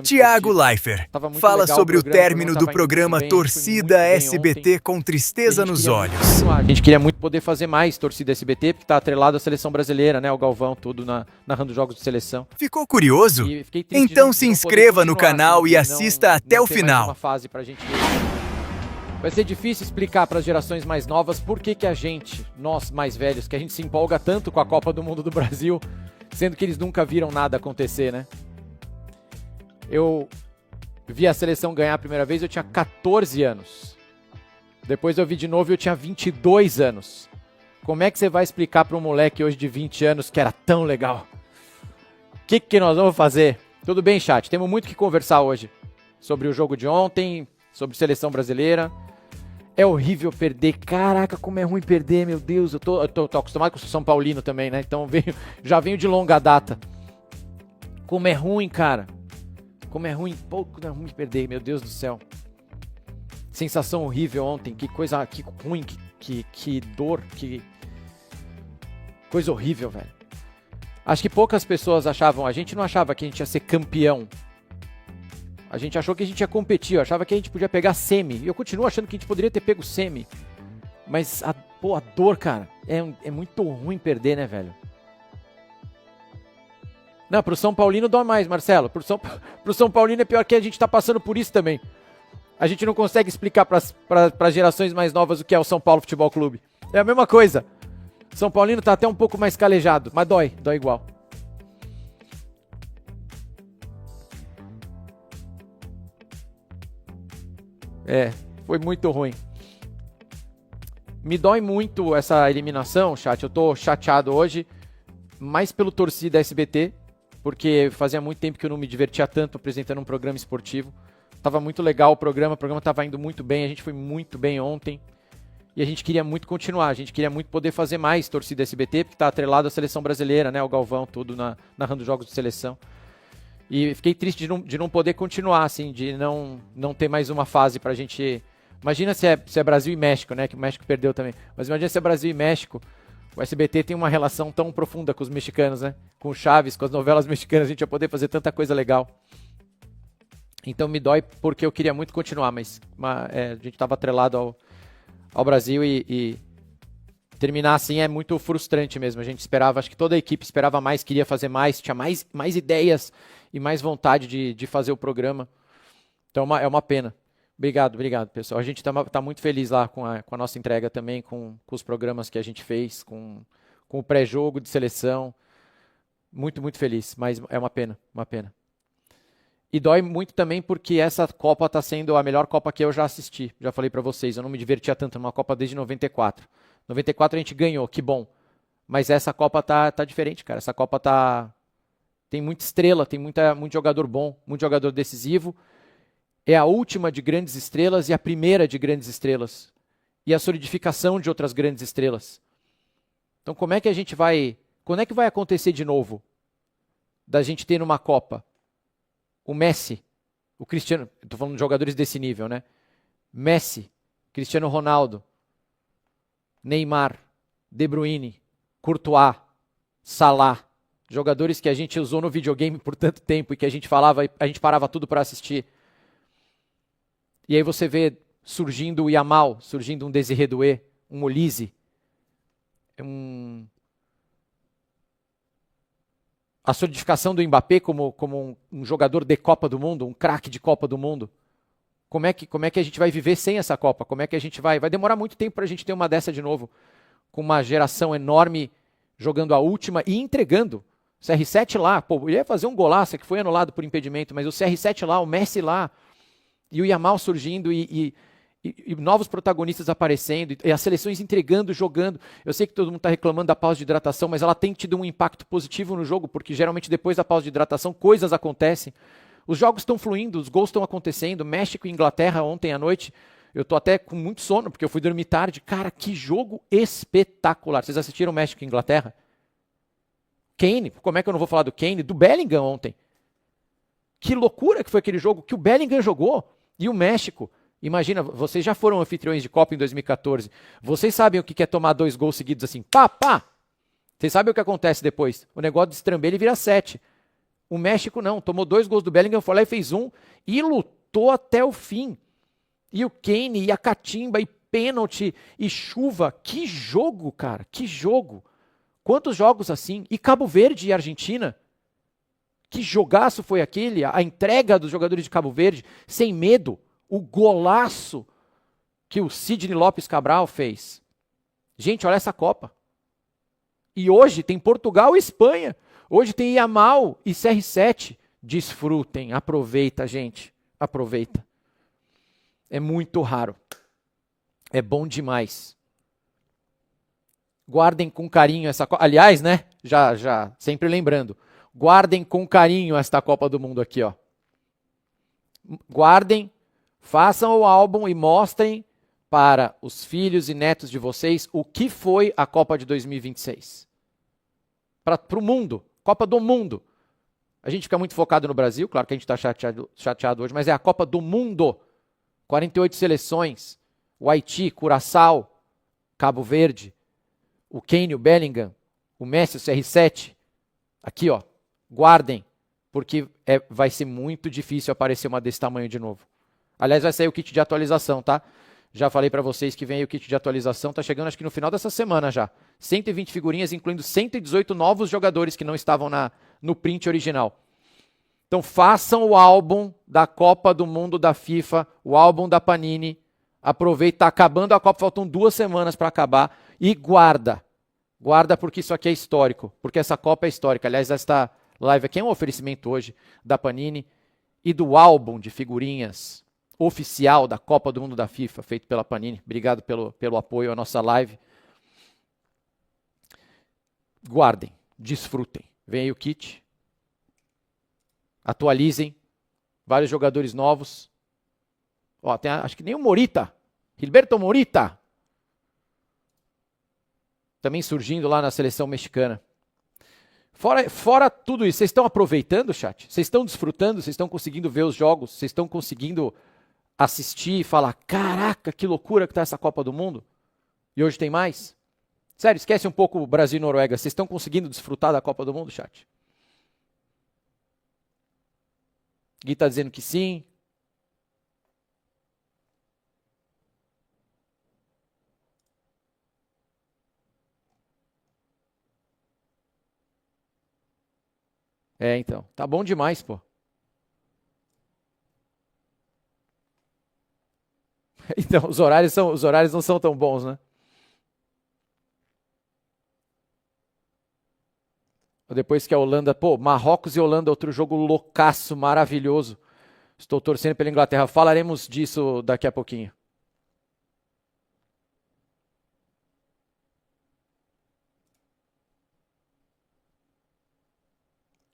Tiago Leifert fala sobre o término do programa Torcida SBT com tristeza nos olhos. A gente queria muito poder fazer mais Torcida SBT, porque está atrelado à seleção brasileira, né? O Galvão, tudo narrando jogos de seleção. Ficou curioso? Então se inscreva no canal e assista até o final. Vai ser difícil explicar para as gerações mais novas por que a gente, nós mais velhos, que a gente se empolga tanto com a Copa do Mundo do Brasil, sendo que eles nunca viram nada acontecer, né? Eu vi a seleção ganhar a primeira vez, eu tinha 14 anos. Depois eu vi de novo e eu tinha 22 anos. Como é que você vai explicar para um moleque hoje de 20 anos que era tão legal? O que nós vamos fazer? Tudo bem, chat, temos muito que conversar hoje. Sobre o jogo de ontem, sobre seleção brasileira. É horrível perder. Caraca, como é ruim perder, meu Deus. Eu tô acostumado com o São Paulino também, né? Então já venho de longa data. Como é ruim, cara. Como é ruim, pouco é ruim perder, meu Deus do céu. Sensação horrível ontem, que coisa, que ruim, que dor, que coisa horrível, velho. Acho que poucas pessoas achavam, a gente não achava que a gente ia ser campeão. A gente achou que a gente ia competir, eu achava que a gente podia pegar semi. E eu continuo achando que a gente poderia ter pego semi. Mas a dor, cara, é muito ruim perder, né, velho? Não, pro São Paulino dói mais, Marcelo. Pro São Paulino é pior que a gente tá passando por isso também. A gente não consegue explicar para gerações mais novas o que é o São Paulo Futebol Clube. É a mesma coisa. São Paulino tá até um pouco mais calejado, mas dói igual. Foi muito ruim. Me dói muito essa eliminação, chat. Eu tô chateado hoje, mais pelo Torcida SBT, porque fazia muito tempo que eu não me divertia tanto apresentando um programa esportivo. Tava muito legal o programa tava indo muito bem, a gente foi muito bem ontem. E a gente queria muito continuar, a gente queria muito poder fazer mais Torcida SBT, porque tá atrelado à seleção brasileira, né? O Galvão, tudo narrando jogos de seleção. E fiquei triste de não poder continuar, assim, de não ter mais uma fase pra gente... Imagina se é Brasil e México, né? Que o México perdeu também. Mas imagina se é Brasil e México. O SBT tem uma relação tão profunda com os mexicanos, né? Com o Chaves, com as novelas mexicanas, a gente ia poder fazer tanta coisa legal. Então me dói porque eu queria muito continuar, mas a gente estava atrelado ao Brasil e terminar assim é muito frustrante mesmo. A gente esperava, acho que toda a equipe esperava mais, queria fazer mais, tinha mais ideias e mais vontade de fazer o programa. Então é uma pena. Obrigado, pessoal. A gente tá muito feliz lá com a nossa entrega também, com os programas que a gente fez, com o pré-jogo de seleção. Muito, muito feliz, mas é uma pena. E dói muito também porque essa Copa está sendo a melhor Copa que eu já assisti. Já falei para vocês, eu não me divertia tanto numa Copa desde 94. 94 a gente ganhou, que bom. Mas essa Copa tá diferente, cara. Essa Copa tem muita estrela, tem muito jogador bom, muito jogador decisivo. É a última de grandes estrelas e a primeira de grandes estrelas. E a solidificação de outras grandes estrelas. Então quando é que vai acontecer de novo? Da gente ter numa Copa o Messi, o Cristiano, estou falando de jogadores desse nível, né? Messi, Cristiano Ronaldo, Neymar, De Bruyne, Courtois, Salah, jogadores que a gente usou no videogame por tanto tempo e que a gente parava tudo para assistir. E aí você vê surgindo o Yamal, surgindo um Désiré Doué, um Olise, a solidificação do Mbappé como um jogador de Copa do Mundo, um craque de Copa do Mundo. Como é que a gente vai viver sem essa Copa? Como é que a gente vai demorar muito tempo para a gente ter uma dessa de novo, com uma geração enorme jogando a última e entregando. O CR7 lá, ele ia fazer um golaço que foi anulado por impedimento, mas o CR7 lá, o Messi lá, e o Yamal surgindo e novos protagonistas aparecendo, e as seleções entregando, jogando. Eu sei que todo mundo está reclamando da pausa de hidratação, mas ela tem tido um impacto positivo no jogo, porque geralmente depois da pausa de hidratação coisas acontecem. Os jogos estão fluindo, os gols estão acontecendo. México e Inglaterra ontem à noite, eu tô até com muito sono, porque eu fui dormir tarde. Cara, que jogo espetacular. Vocês assistiram México e Inglaterra? Kane, como é que eu não vou falar do Kane? Do Bellingham ontem. Que loucura que foi aquele jogo que o Bellingham jogou. E o México, imagina, vocês já foram anfitriões de Copa em 2014. Vocês sabem o que é tomar 2 gols seguidos assim, pá! Vocês sabem o que acontece depois? O negócio de estramber ele vira 7. O México não, tomou 2 gols do Bellingham, foi lá e fez 1 e lutou até o fim. E o Kane, e a catimba, e pênalti, e chuva. Que jogo, cara, que jogo. Quantos jogos assim? E Cabo Verde e Argentina? Que jogaço foi aquele? A entrega dos jogadores de Cabo Verde, sem medo. O golaço que o Sidney Lopes Cabral fez. Gente, olha essa Copa. E hoje tem Portugal e Espanha. Hoje tem Yamal e CR7. Desfrutem, aproveita, gente. Aproveita. É muito raro. É bom demais. Guardem com carinho essa Copa. Aliás, né? Já, sempre lembrando. Guardem com carinho esta Copa do Mundo aqui, ó. Guardem, façam o álbum e mostrem para os filhos e netos de vocês o que foi a Copa de 2026. Para o mundo, Copa do Mundo. A gente fica muito focado no Brasil, claro que a gente está chateado hoje, mas é a Copa do Mundo. 48 seleções, o Haiti, Curaçao, Cabo Verde, o Kane, o Bellingham, o Messi, o CR7. Aqui, ó, guardem, porque vai ser muito difícil aparecer uma desse tamanho de novo. Aliás, vai sair o kit de atualização, tá? Já falei para vocês que vem aí o kit de atualização, tá chegando acho que no final dessa semana já. 120 figurinhas, incluindo 118 novos jogadores que não estavam no print original. Então façam o álbum da Copa do Mundo da FIFA, o álbum da Panini. Aproveita, tá acabando a Copa, faltam 2 semanas para acabar. E guarda. Guarda porque isso aqui é histórico, porque essa Copa é histórica. Aliás, esta live aqui é um oferecimento hoje da Panini e do álbum de figurinhas oficial da Copa do Mundo da FIFA, feito pela Panini. Obrigado pelo apoio à nossa live. Guardem, desfrutem. Vem aí o kit. Atualizem. Vários jogadores novos. Ó, tem acho que nem o Morita. Gilberto Morita. Também surgindo lá na seleção mexicana. Fora tudo isso, vocês estão aproveitando, chat? Vocês estão desfrutando? Vocês estão conseguindo ver os jogos? Vocês estão conseguindo assistir e falar, caraca, que loucura que tá essa Copa do Mundo? E hoje tem mais? Sério, esquece um pouco o Brasil e Noruega. Vocês estão conseguindo desfrutar da Copa do Mundo, chat? Gui tá dizendo que sim. É, então. Tá bom demais, pô. Então, os horários não são tão bons, né? Depois que a Holanda... Pô, Marrocos e Holanda, outro jogo loucaço, maravilhoso. Estou torcendo pela Inglaterra. Falaremos disso daqui a pouquinho.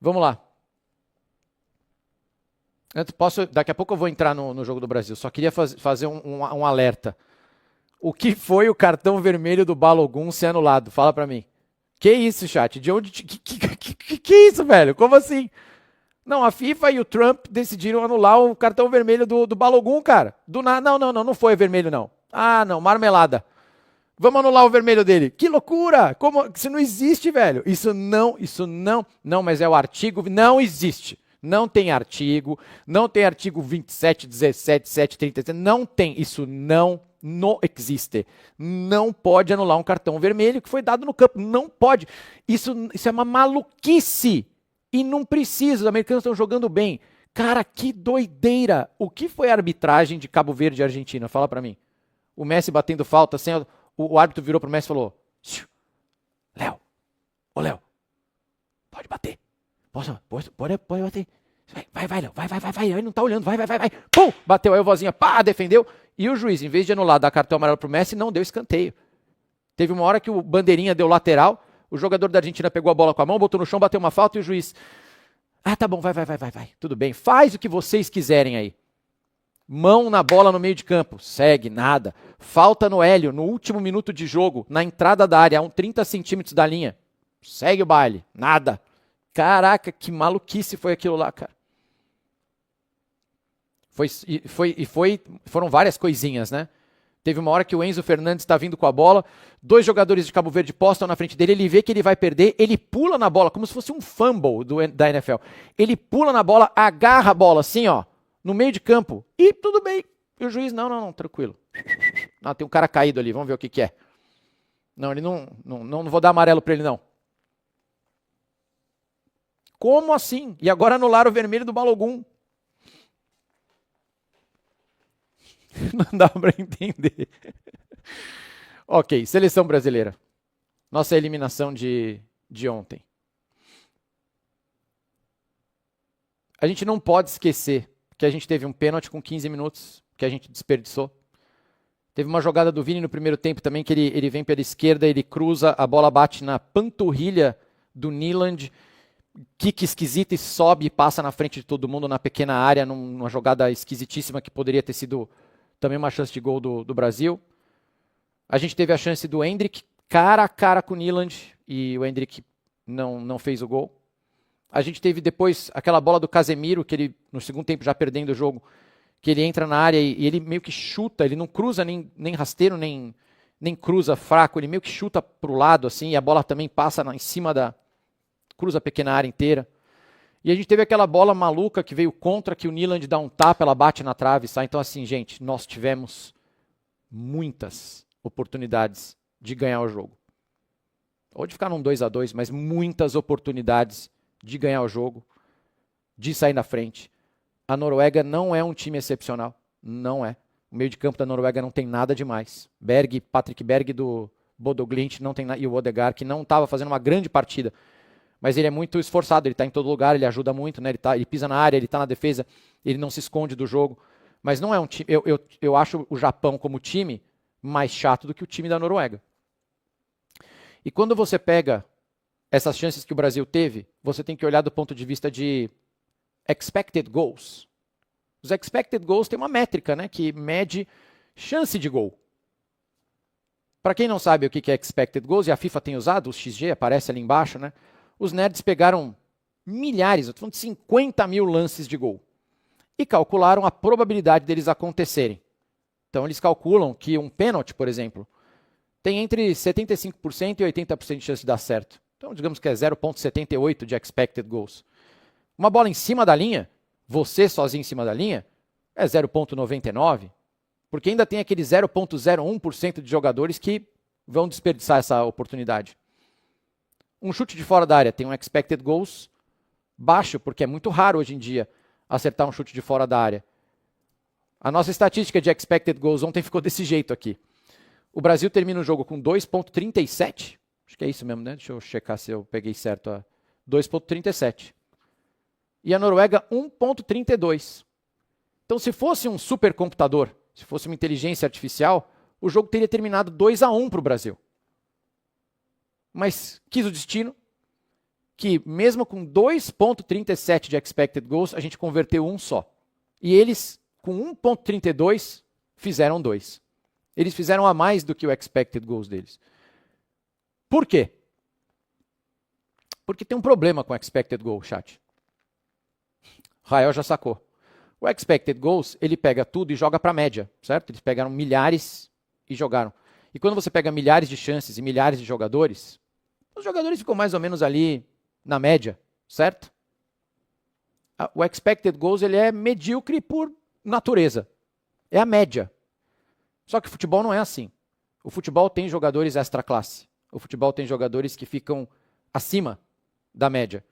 Vamos lá. Daqui a pouco eu vou entrar no jogo do Brasil. Só queria fazer um alerta. O que foi o cartão vermelho do Balogun ser anulado? Fala pra mim. Que isso, chat? De onde... Que isso, velho? Como assim? Não, a FIFA e o Trump decidiram anular o cartão vermelho do Balogun, cara. Não foi vermelho, não. Ah, não, marmelada. Vamos anular o vermelho dele. Que loucura! Como? Isso não existe, velho. Isso não. Não, mas é o artigo. Não existe. Não tem artigo 27, 17, 7, 37. Não tem. Isso não existe. Não pode anular um cartão vermelho que foi dado no campo. Não pode. Isso é uma maluquice. E não precisa. Os americanos estão jogando bem. Cara, que doideira. O que foi a arbitragem de Cabo Verde e Argentina? Fala pra mim. O Messi batendo falta sem... O árbitro virou pro Messi e falou: Léo, Léo, pode bater. Pode bater. Vai, Léo, vai. Ele não tá olhando, vai. Pum! Bateu aí o vozinha, pá, defendeu. E o juiz, em vez de anular, dar cartão amarelo pro Messi, não deu escanteio. Teve uma hora que o bandeirinha deu lateral, o jogador da Argentina pegou a bola com a mão, botou no chão, bateu uma falta e o juiz... Ah, tá bom, vai. Tudo bem, faz o que vocês quiserem aí. Mão na bola no meio de campo, segue, nada. Falta no Hélio, no último minuto de jogo, na entrada da área, a 30 centímetros da linha. Segue o baile, nada. Caraca, que maluquice foi aquilo lá, cara. Foram várias coisinhas, né? Teve uma hora que o Enzo Fernandes está vindo com a bola, 2 jogadores de Cabo Verde postam na frente dele, ele vê que ele vai perder, ele pula na bola, como se fosse um fumble da NFL. Ele pula na bola, agarra a bola assim, ó, no meio de campo, e tudo bem. E o juiz, não, tranquilo. Não, tem um cara caído ali, vamos ver o que é. Não, ele não vou dar amarelo para ele, não. Como assim? E agora anularam o vermelho do Balogun. Não dá para entender. Ok, seleção brasileira. Nossa eliminação de ontem. A gente não pode esquecer que a gente teve um pênalti com 15 minutos, que a gente desperdiçou. Teve uma jogada do Vini no primeiro tempo também, que ele vem pela esquerda, ele cruza, a bola bate na panturrilha do Nyland, kick esquisito e sobe e passa na frente de todo mundo na pequena área, numa jogada esquisitíssima que poderia ter sido também uma chance de gol do Brasil. A gente teve a chance do Endrick, cara a cara com o Nyland, e o Endrick não fez o gol. A gente teve depois aquela bola do Casemiro, que ele, no segundo tempo, já perdendo o jogo, que ele entra na área e ele meio que chuta, ele não cruza nem rasteiro, nem cruza fraco, ele meio que chuta para o lado, assim, e a bola também passa em cima cruza a pequena área inteira. E a gente teve aquela bola maluca que veio contra, que o Nyland dá um tapa, ela bate na trave e sai. Então assim, gente, nós tivemos muitas oportunidades de ganhar o jogo. Ou de ficar num 2-2, mas muitas oportunidades de ganhar o jogo, de sair na frente. A Noruega não é um time excepcional, não é. O meio de campo da Noruega não tem nada demais. Patrick Berg do Bodo Glimt não tem e o Odegaard, que não estava fazendo uma grande partida, mas ele é muito esforçado, ele está em todo lugar, ele ajuda muito, né? Ele pisa na área, ele está na defesa, ele não se esconde do jogo. Mas não é um time. Eu acho o Japão como time mais chato do que o time da Noruega. E quando você pega essas chances que o Brasil teve, você tem que olhar do ponto de vista de expected goals. Os expected goals têm uma métrica, né, que mede chance de gol. Para quem não sabe o que é expected goals, e a FIFA tem usado, o XG aparece ali embaixo, né, os nerds pegaram milhares, eu estou falando de 50 mil lances de gol, e calcularam a probabilidade deles acontecerem. Então eles calculam que um pênalti, por exemplo, tem entre 75% e 80% de chance de dar certo. Então digamos que é 0,78 de expected goals. Uma bola em cima da linha, você sozinho em cima da linha, é 0,99, porque ainda tem aquele 0,01% de jogadores que vão desperdiçar essa oportunidade. Um chute de fora da área tem um expected goals baixo, porque é muito raro hoje em dia acertar um chute de fora da área. A nossa estatística de expected goals ontem ficou desse jeito aqui. O Brasil termina o jogo com 2,37, acho que é isso mesmo, né? Deixa eu checar se eu peguei certo. 2,37. E a Noruega 1,32. Então, se fosse um supercomputador, se fosse uma inteligência artificial, o jogo teria terminado 2-1 para o Brasil. Mas quis o destino que, mesmo com 2,37 de expected goals, a gente converteu um só. E eles, com 1,32, fizeram 2. Eles fizeram a mais do que o expected goals deles. Por quê? Porque tem um problema com o expected goal, chat. Rael já sacou. O expected goals, ele pega tudo e joga para a média, certo? Eles pegaram milhares e jogaram. E quando você pega milhares de chances e milhares de jogadores, os jogadores ficam mais ou menos ali na média, certo? O expected goals, ele é medíocre por natureza. É a média. Só que o futebol não é assim. O futebol tem jogadores extra classe. O futebol tem jogadores que ficam acima da média.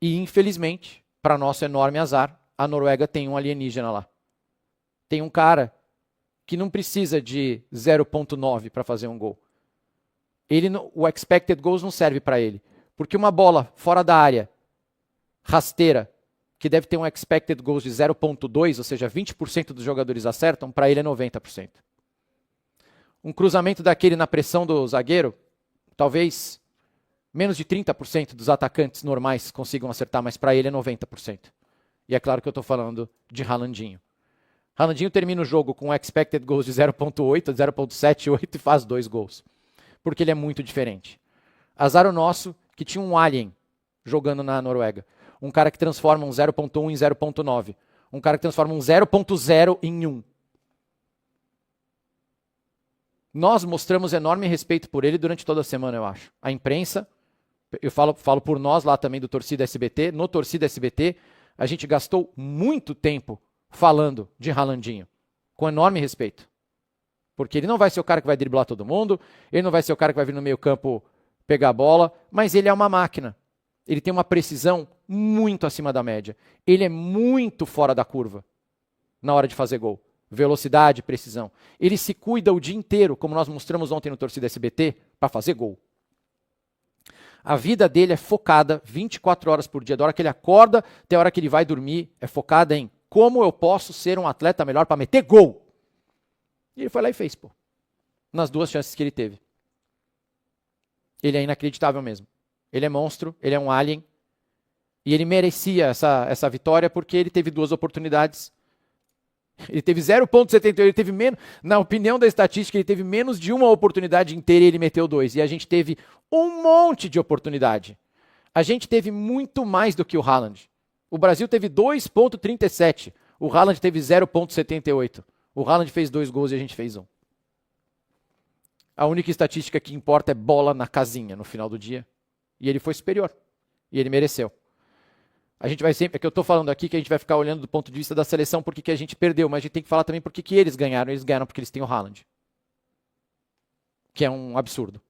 E, infelizmente, para nosso enorme azar, a Noruega tem um alienígena lá. Tem um cara que não precisa de 0,9 para fazer um gol. O expected goals não serve para ele. Porque uma bola fora da área, rasteira, que deve ter um expected goals de 0,2, ou seja, 20% dos jogadores acertam, para ele é 90%. Um cruzamento daquele na pressão do zagueiro, talvez menos de 30% dos atacantes normais consigam acertar, mas para ele é 90%. E é claro que eu estou falando de Haalandinho. Haalandinho termina o jogo com um expected goals de 0,8, 0,78 e faz 2 gols. Porque ele é muito diferente. Azar o nosso que tinha um alien jogando na Noruega. Um cara que transforma um 0,1 em 0,9. Um cara que transforma um 0,0 em 1. Nós mostramos enorme respeito por ele durante toda a semana, eu acho. A imprensa, eu falo por nós lá também do Torcida SBT, no Torcida SBT, a gente gastou muito tempo falando de Haalandinho, com enorme respeito. Porque ele não vai ser o cara que vai driblar todo mundo, ele não vai ser o cara que vai vir no meio campo pegar a bola, mas ele é uma máquina. Ele tem uma precisão muito acima da média. Ele é muito fora da curva na hora de fazer gol. Velocidade, precisão. Ele se cuida o dia inteiro, como nós mostramos ontem no Torcida SBT, para fazer gol. A vida dele é focada 24 horas por dia, da hora que ele acorda até a hora que ele vai dormir, é focada em como eu posso ser um atleta melhor para meter gol. E ele foi lá e fez, pô. Nas 2 chances que ele teve. Ele é inacreditável mesmo. Ele é monstro, ele é um alien. E ele merecia essa vitória porque ele teve 2 oportunidades. Ele teve 0,78, ele teve menos, na opinião da estatística, ele teve menos de uma oportunidade inteira e ele meteu 2. E a gente teve um monte de oportunidade. A gente teve muito mais do que o Haaland. O Brasil teve 2,37. O Haaland teve 0,78. O Haaland fez 2 gols e a gente fez 1. A única estatística que importa é bola na casinha no final do dia. E ele foi superior. E ele mereceu. A gente vai sempre, é que eu estou falando aqui que a gente vai ficar olhando do ponto de vista da seleção porque que a gente perdeu, mas a gente tem que falar também porque que eles ganharam. Eles ganharam porque eles têm o Haaland. Que é um absurdo.